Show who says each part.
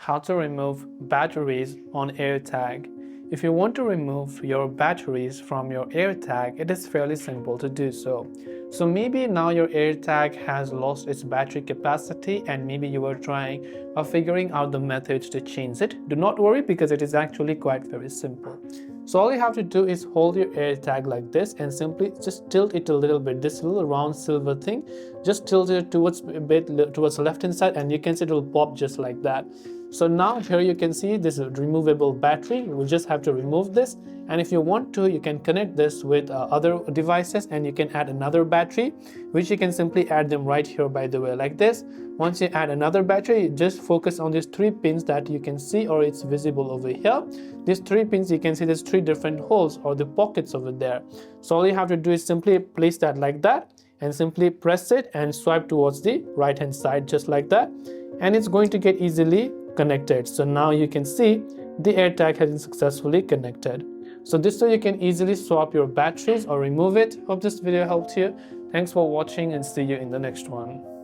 Speaker 1: how to remove batteries on AirTag. If you want to remove your batteries from your AirTag, it is fairly simple to do so. So maybe now your AirTag has lost its battery capacity and maybe you are trying or figuring out the methods to change it. Do not worry because it is actually quite very simple. So all you have to do is hold your AirTag like this and simply just tilt it a little bit. This little round silver thing, just tilt it towards the left hand side and you can see it will pop just like that. So now here you can see this removable battery. We just have to remove this, and if you want to, you can connect this with other devices and you can add another battery, which you can simply add them right here, by the way, like this. Once you add another battery, just focus on these 3 pins that you can see, or it's visible over here. These 3 pins, you can see there's 3 different holes or the pockets over there. So all you have to do is simply place that like that and simply press it and swipe towards the right hand side just like that, and it's going to get easily connected. So now you can see the AirTag has been successfully connected. So this way you can easily swap your batteries or remove it. Hope this video helped you. Thanks for watching and see you in the next one.